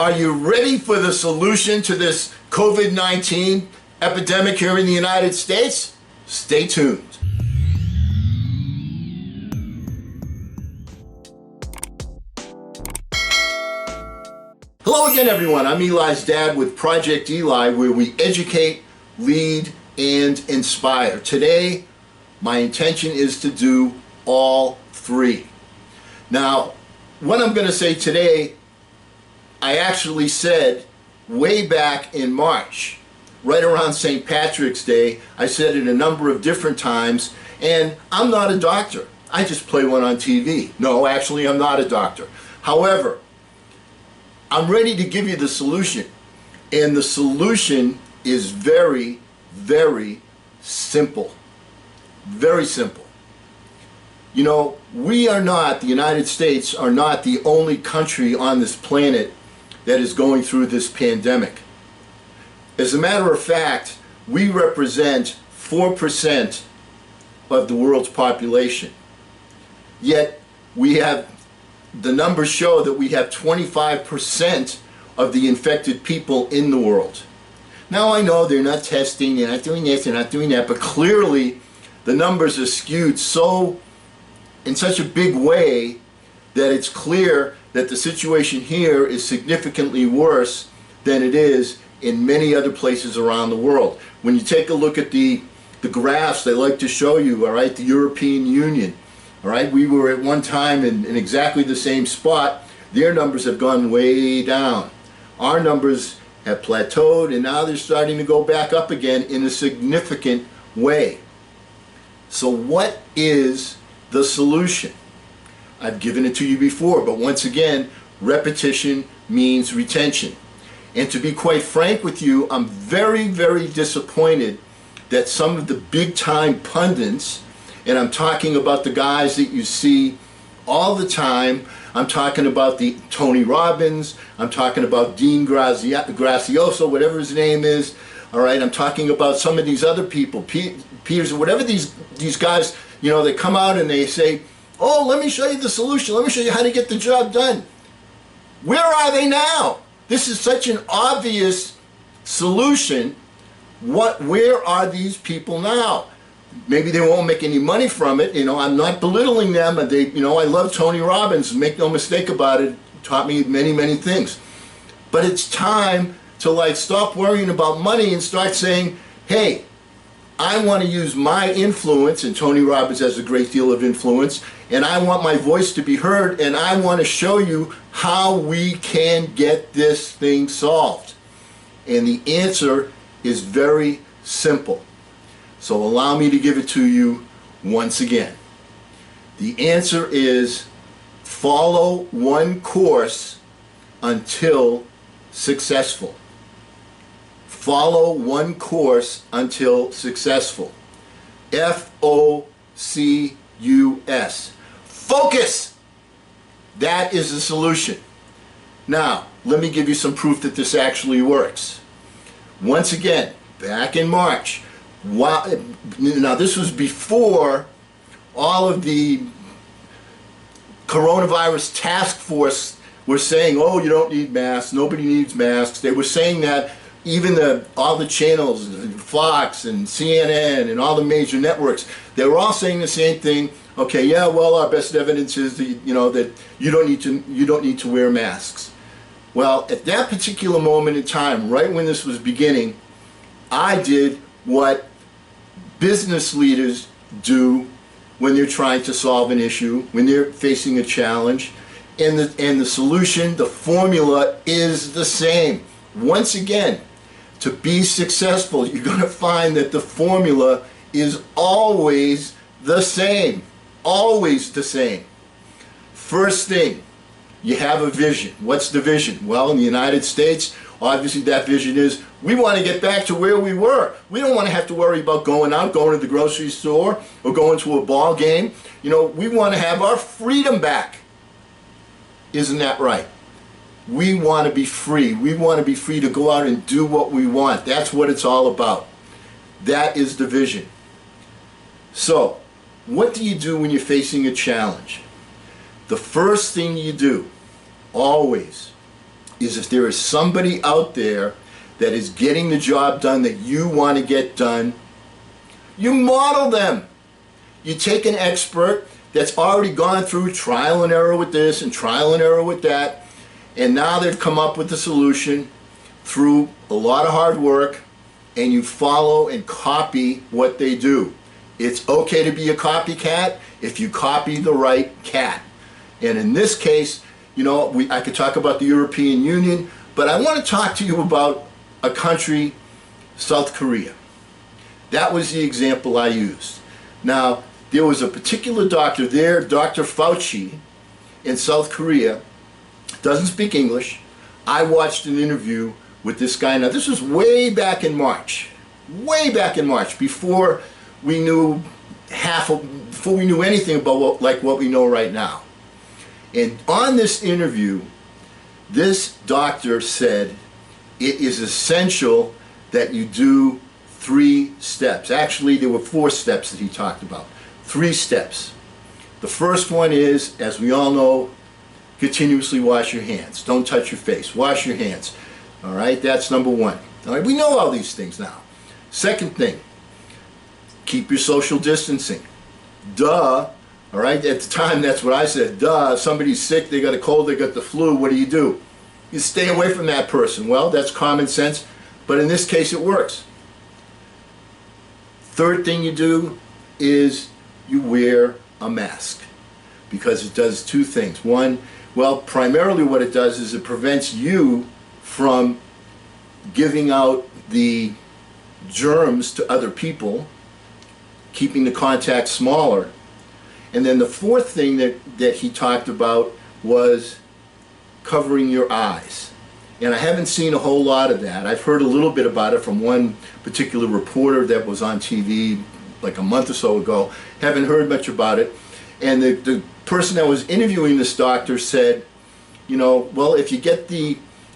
Are you ready for the solution to this COVID-19 epidemic here in the United States? Stay tuned. Hello again, everyone. I'm Eli's dad with Project Eli, where we educate, lead, and inspire. Today, my intention is to do all three. Now, what I'm going to say today, I actually said way back in March, right around St. Patrick's Day. I said it a number of different times, and I'm not a doctor. I just play one on TV. No, actually, I'm not a doctor. However, I'm ready to give you the solution, and the solution is very, very simple. Very simple. You know, we are not, the United States are not the only country on this planet that is going through this pandemic. As a matter of fact, we represent 4% of the world's population. Yet we have, the numbers show that we have 25% of the infected people in the world. Now I know they're not testing, they're not doing this, they're not doing that, but clearly the numbers are skewed in such a big way that it's clear that the situation here is significantly worse than it is in many other places around the world. When you take a look at the graphs they like to show you, all right, the European Union, all right, we were at one time in exactly the same spot. Their numbers have gone way down. Our numbers have plateaued, and now they're starting to go back up again in a significant way. So what is the solution? I've given it to you before, but once again, repetition means retention. And to be quite frank with you, I'm very, very disappointed that some of the big-time pundits, and I'm talking about the guys that you see all the time, I'm talking about the Tony Robbins, I'm talking about Dean Grazioso, whatever his name is, all right, I'm talking about some of these other people, Peters, whatever these guys, you know, they come out and they say, oh, let me show you the solution, let me show you how to get the job done. Where are they now? This is such an obvious solution. Where are these people now? Maybe they won't make any money from it. You know, I'm not belittling them. You know, I love Tony Robbins. Make no mistake about it. Taught me many, many things. But it's time to like stop worrying about money and start saying, hey, I want to use my influence, and Tony Robbins has a great deal of influence, and I want my voice to be heard, and I want to show you how we can get this thing solved. And the answer is very simple. So allow me to give it to you once again. The answer is follow one course until successful. Follow one course until successful. F-O-C-U-S. Focus! That is the solution. Now, let me give you some proof that this actually works. Once again, back in March, now this was before all of the coronavirus task force were saying, oh, you don't need masks, nobody needs masks. They were saying that even all the channels, Fox and CNN and all the major networks, they were all saying the same thing. Okay, yeah, well, our best evidence is that, you know, that you don't need to wear masks. Well, at that particular moment in time, right when this was beginning, I did what business leaders do when they're trying to solve an issue, when they're facing a challenge, and the solution, the formula is the same. Once again, to be successful, you're going to find that the formula is always the same. Always the same. First thing, you have a vision. What's the vision? Well, in the United States, obviously that vision is we want to get back to where we were. We don't want to have to worry about going out, going to the grocery store, or going to a ball game. You know, we want to have our freedom back. Isn't that right? We want to be free. We want to be free to go out and do what we want. That's what it's all about. That is the vision. So, what do you do when you're facing a challenge? The first thing you do, always, is if there is somebody out there that is getting the job done that you want to get done, you model them. You take an expert that's already gone through trial and error with this and trial and error with that, and now they've come up with a solution through a lot of hard work, and you follow and copy what they do. It's okay to be a copycat if you copy the right cat. And in this case, you know, I could talk about the European Union, but I want to talk to you about a country, South Korea. That was the example I used. Now, there was a particular doctor there, Dr. Fauci, in South Korea, doesn't speak English. I watched an interview with this guy. Now, this was way back in March, before we knew before we knew anything about what we know right now. And on this interview, this doctor said it is essential that you do 3 steps. Actually, there were 4 steps that he talked about. 3 steps. The first one is, as we all know, continuously wash your hands. Don't touch your face. Wash your hands. All right, that's number 1. All right, we know all these things now. Second thing, keep your social distancing. Duh. All right, at the time, that's what I said. Duh, if somebody's sick, they got a cold, they got the flu, what do? You stay away from that person. Well, that's common sense, but in this case, it works. Third thing you do is you wear a mask, because it does 2 things. One, well, primarily what it does is it prevents you from giving out the germs to other people, keeping the contact smaller. And then the 4th thing that he talked about was covering your eyes. And I haven't seen a whole lot of that. I've heard a little bit about it from one particular reporter that was on TV like a month or so ago. Haven't heard much about it. And the person that was interviewing this doctor said, you know, well, if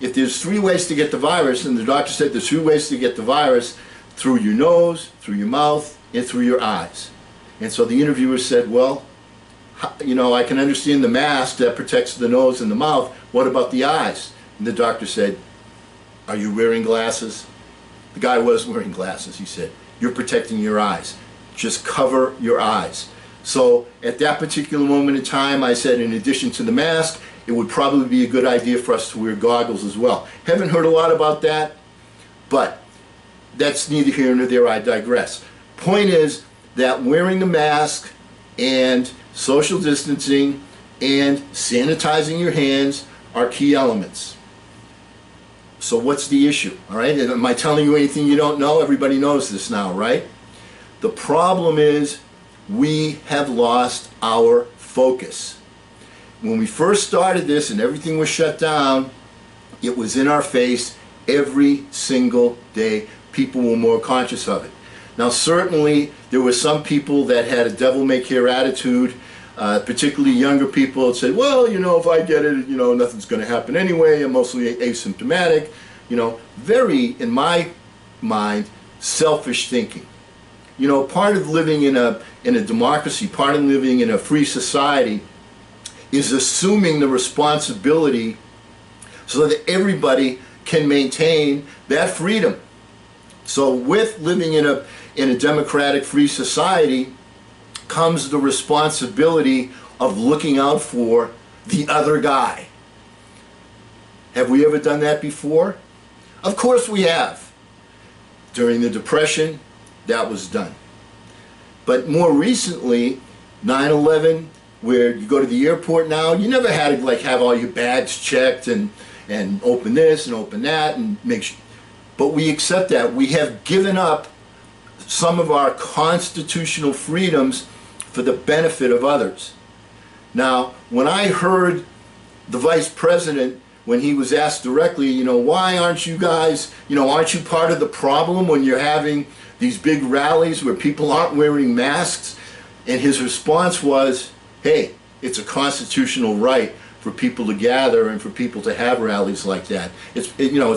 there's 3 ways to get the virus, and the doctor said there's 3 ways to get the virus: through your nose, through your mouth, and through your eyes. And so the interviewer said, well, you know, I can understand the mask that protects the nose and the mouth. What about the eyes? And the doctor said, are you wearing glasses? The guy was wearing glasses. He said, you're protecting your eyes. Just cover your eyes. So at that particular moment in time, I said, in addition to the mask, it would probably be a good idea for us to wear goggles as well. Haven't heard a lot about that, but that's neither here nor there. I digress. Point is that wearing the mask and social distancing and sanitizing your hands are key elements. So what's the issue? All right, am I telling you anything you don't know? Everybody knows this now, right? The problem is we have lost our focus. When we first started this and everything was shut down, it was in our face every single day. People were more conscious of it. Now, certainly, there were some people that had a devil-may-care attitude, particularly younger people that said, well, you know, if I get it, you know, nothing's going to happen anyway. I'm mostly asymptomatic. You know, very, in my mind, selfish thinking. You know, part of living in a democracy, part of living in a free society is assuming the responsibility so that everybody can maintain that freedom. So with living in a democratic free society comes the responsibility of looking out for the other guy. Have we ever done that before? Of course we have. During the Depression, that was done. But more recently, 9/11, where you go to the airport now, you never had to like have all your bags checked and open this and open that and make sure. But we accept that. We have given up some of our constitutional freedoms for the benefit of others. Now, when I heard the vice president, when he was asked directly, you know, why aren't you guys, you know, aren't you part of the problem when you're having these big rallies where people aren't wearing masks? And his response was, hey, it's a constitutional right for people to gather and for people to have rallies like that. It's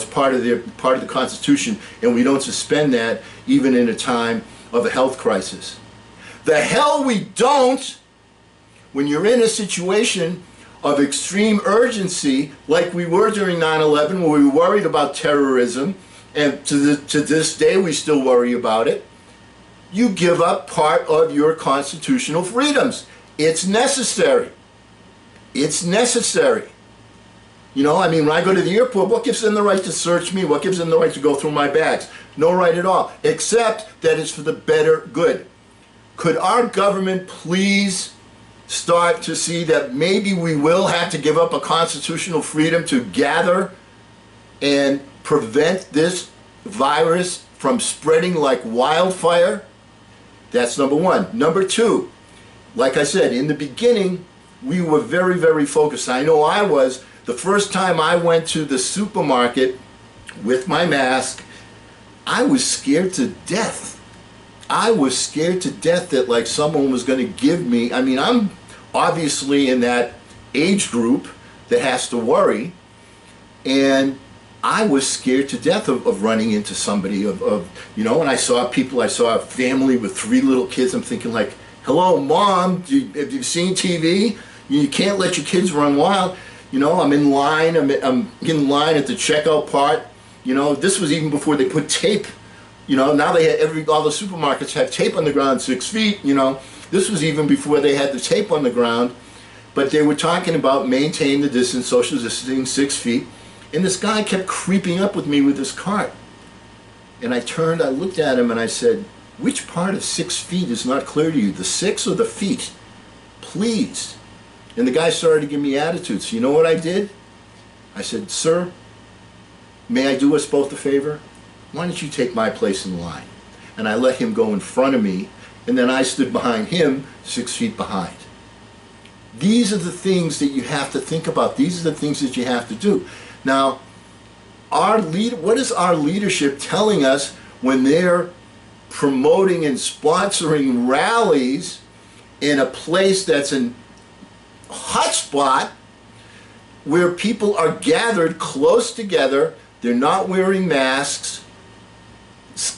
part of the Constitution, and we don't suspend that even in a time of a health crisis. The hell we don't when you're in a situation of extreme urgency, like we were during 9/11, where we worried about terrorism, and to this day we still worry about it, you give up part of your constitutional freedoms. It's necessary. It's necessary. You know, I mean, when I go to the airport, what gives them the right to search me? What gives them the right to go through my bags? No right at all, except that it's for the better good. Could our government please start to see that maybe we will have to give up a constitutional freedom to gather and prevent this virus from spreading like wildfire? That's number one. Number two, like I said, in the beginning, we were very, very focused. I know I was. The first time I went to the supermarket with my mask, I was scared to death. I was scared to death that like someone was going to give me, I mean, I'm obviously in that age group that has to worry, and I was scared to death of running into somebody, you know, and I saw people, I saw a family with 3 little kids. I'm thinking like, hello, Mom, have you seen TV? You can't let your kids run wild. You know, I'm in line, I'm in line at the checkout part. You know, this was even before they put tape. You know, now they had all the supermarkets have tape on the ground 6 feet, you know. This was even before they had the tape on the ground. But they were talking about maintain the distance, social distancing, 6 feet. And this guy kept creeping up with me with his cart. And I turned, I looked at him and I said, which part of 6 feet is not clear to you, the 6 or the feet? Please. And the guy started to give me attitudes. You know what I did? I said, sir, may I do us both a favor? Why don't you take my place in line? And I let him go in front of me, and then I stood behind him, 6 feet behind. These are the things that you have to think about. These are the things that you have to do. Now, what is our leadership telling us when they're promoting and sponsoring rallies in a place that's an hotspot where people are gathered close together, they're not wearing masks?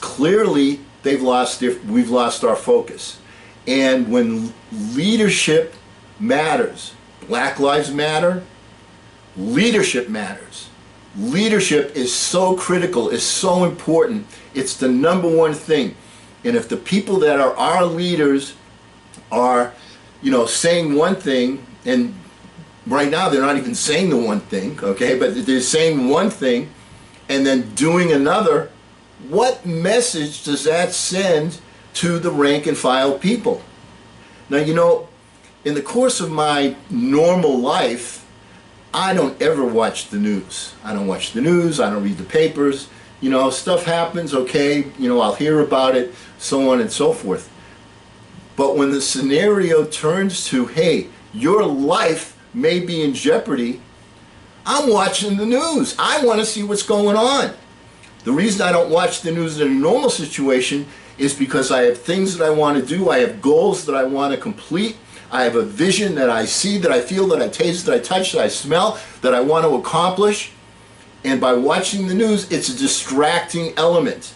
Clearly we've lost our focus. And when leadership matters, Black Lives Matter, leadership matters. Leadership is so critical, is so important. It's the number one thing. And if the people that are our leaders are, you know, saying one thing, and right now they're not even saying the one thing, okay, but they're saying one thing and then doing another, what message does that send to the rank and file people? Now, you know, in the course of my normal life, I don't ever watch the news. I don't watch the news, I don't read the papers. You know, stuff happens, okay, you know, I'll hear about it, so on and so forth. But when the scenario turns to, hey, your life may be in jeopardy, I'm watching the news. I want to see what's going on. The reason I don't watch the news in a normal situation is because I have things that I want to do. I have goals that I want to complete. I have a vision that I see, that I feel, that I taste, that I touch, that I smell, that I want to accomplish. And by watching the news, it's a distracting element.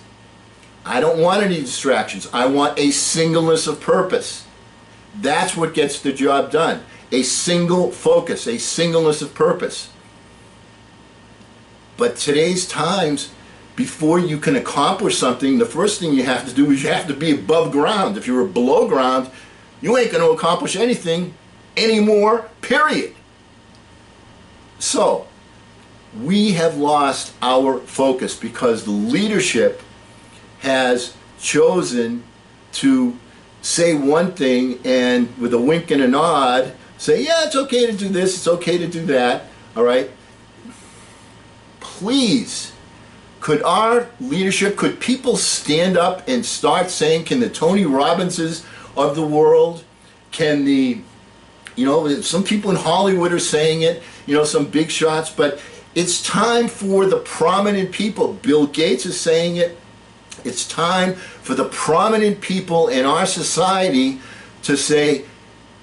I don't want any distractions. I want a singleness of purpose. That's what gets the job done. A single focus, a singleness of purpose. But today's times, before you can accomplish something, the first thing you have to do is you have to be above ground. If you're below ground, you ain't going to accomplish anything anymore, period. So, we have lost our focus because the leadership has chosen to say one thing and with a wink and a nod say, yeah, it's okay to do this, it's okay to do that, all right? Please, could our leadership, could people stand up and start saying, can the Tony Robbinses of the world, can the, you know, some people in Hollywood are saying it, you know, some big shots, but it's time for the prominent people. Bill Gates is saying it. It's time for the prominent people in our society to say,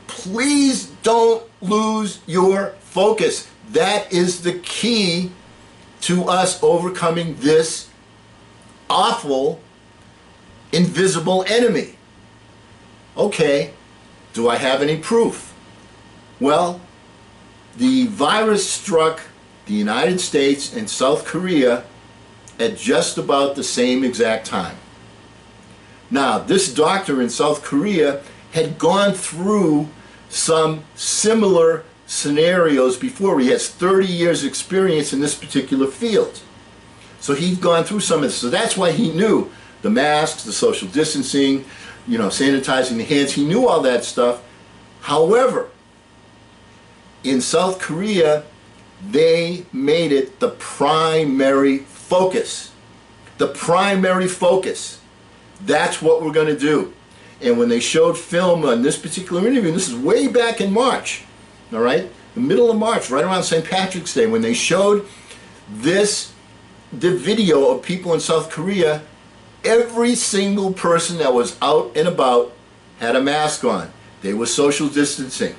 please don't lose your focus. That is the key to us overcoming this awful, invisible enemy. Okay, do I have any proof? Well, The virus struck the United States and South Korea at just about the same exact time. Now, this doctor in South Korea had gone through some similar scenarios before. He has 30 years experience in this particular field. So he'd gone through some of this. So that's why he knew the masks, the social distancing, sanitizing the hands. He knew all that stuff. However, in South Korea, they made it the primary focus. The primary focus. That's what we're going to do. And when they showed film on this particular interview, and this is way back in March, all right, the middle of March, right around St. Patrick's Day, when they showed the video of people in South Korea, every single person that was out and about had a mask on. They were social distancing.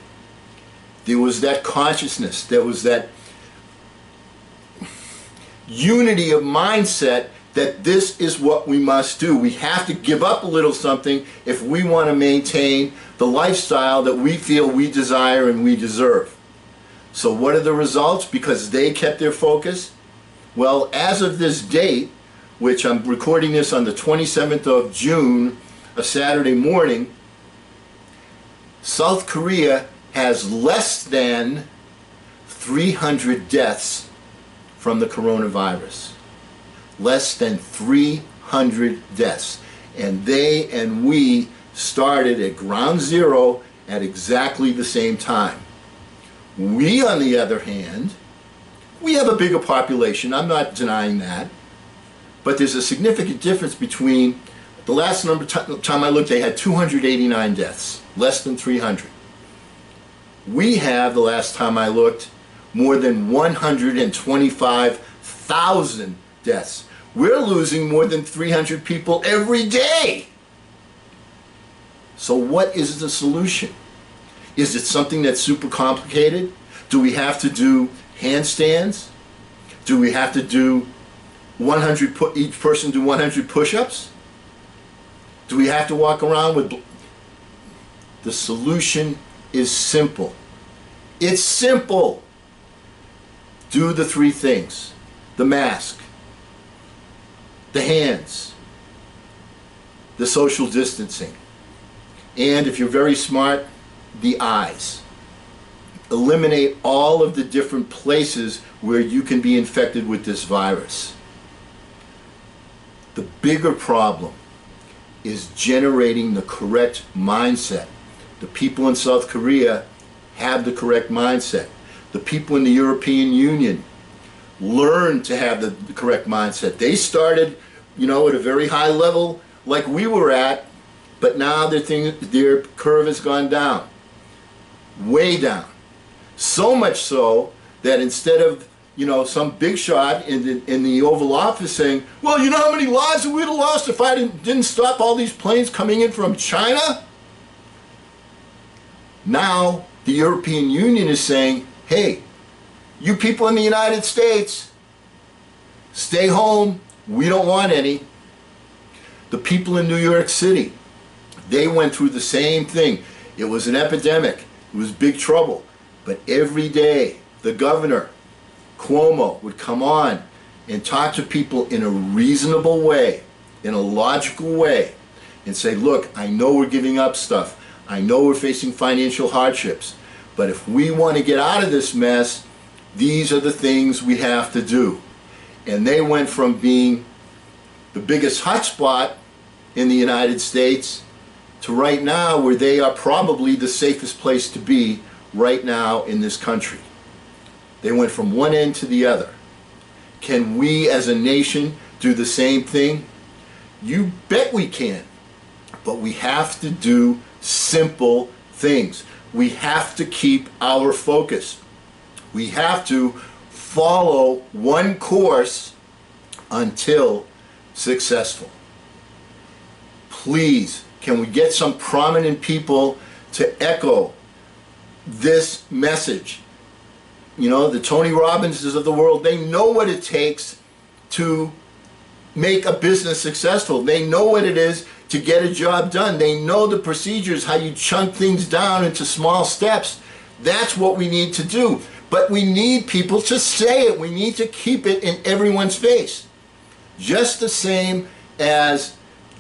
There was that consciousness. There was that unity of mindset that this is what we must do. We have to give up a little something if we want to maintain the lifestyle that we feel we desire and we deserve. So what are the results? Because they kept their focus? Well, as of this date, which I'm recording this on the 27th of June, a Saturday morning, South Korea has less than 300 deaths from the coronavirus. Less than 300 deaths. And they and we started at ground zero at exactly the same time. We, on the other hand, we have a bigger population. I'm not denying that. But there's a significant difference between the last time I looked, they had 289 deaths, less than 300. We have, the last time I looked, more than 125,000 deaths. We're losing more than 300 people every day. So what is the solution? Is it something that's super complicated? Do we have to do handstands? Do we have to do each person do 100 push-ups? Do we have to walk around with... The solution is simple. It's simple. Do the three things. The mask, the hands, the social distancing, and if you're very smart, the eyes. Eliminate all of the different places where you can be infected with this virus. The bigger problem is generating the correct mindset. The people in South Korea have the correct mindset. The people in the European Union learned to have the correct mindset. They started, at a very high level like we were at, but now their curve has gone down, way down. So much so that instead of some big shot in the Oval Office saying, well, you know how many lives we would have lost if I didn't stop all these planes coming in from China? Now the European Union is saying, hey, you people in the United States, stay home. We don't want any. The people in New York City, they went through the same thing. It was an epidemic. It was big trouble. But every day, the governor, Cuomo, would come on and talk to people in a reasonable way, in a logical way, and say, look, I know we're giving up stuff. I know we're facing financial hardships. But if we want to get out of this mess, these are the things we have to do. And they went from being the biggest hotspot in the United States to right now where they are probably the safest place to be right now in this country. They went from one end to the other. Can we as a nation do the same thing? You bet we can. But we have to do simple things. We have to keep our focus. We have to follow one course until successful. Please, can we get some prominent people to echo this message? The Tony Robbinses of the world, they know what it takes to make a business successful. They know what it is to get a job done. They know the procedures, how you chunk things down into small steps. That's what we need to do. But we need people to say it. We need to keep it in everyone's face. Just the same as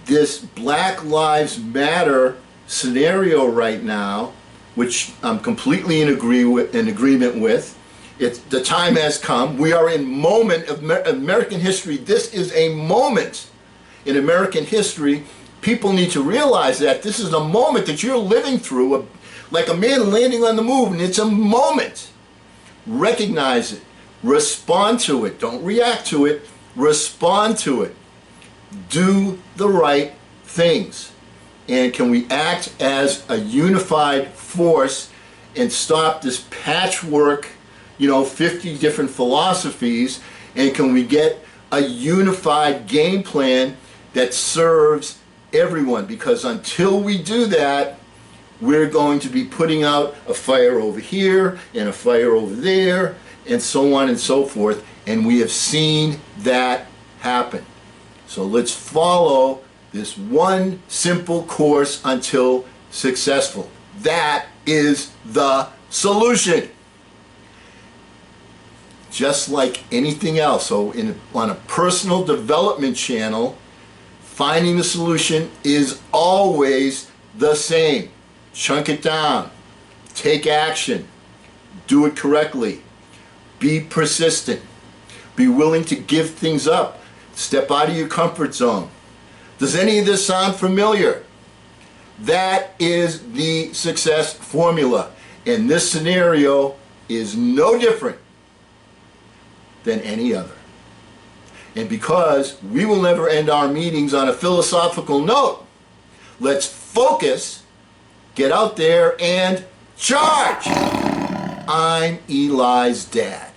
this Black Lives Matter scenario right now, which I'm completely in agreement with. The time has come. We are in moment of American history. This is a moment in American history. People need to realize that this is a moment that you're living through, like a man landing on the moon. It's a moment. Recognize it. Respond to it. Don't react to it. Respond to it. Do the right things. And can we act as a unified force and stop this patchwork, 50 different philosophies, and can we get a unified game plan that serves everyone? Because until we do that, we're going to be putting out a fire over here and a fire over there and so on and so forth, and we have seen that happen. So let's follow this one simple course until successful. That is the solution. Just like anything else. So on a personal development channel, finding the solution is always the same. Chunk it down. Take action. Do it correctly. Be persistent. Be willing to give things up. Step out of your comfort zone. Does any of this sound familiar? That is the success formula. And this scenario is no different than any other. And because we will never end our meetings on a philosophical note, let's focus, get out there, and charge! I'm Eli's dad.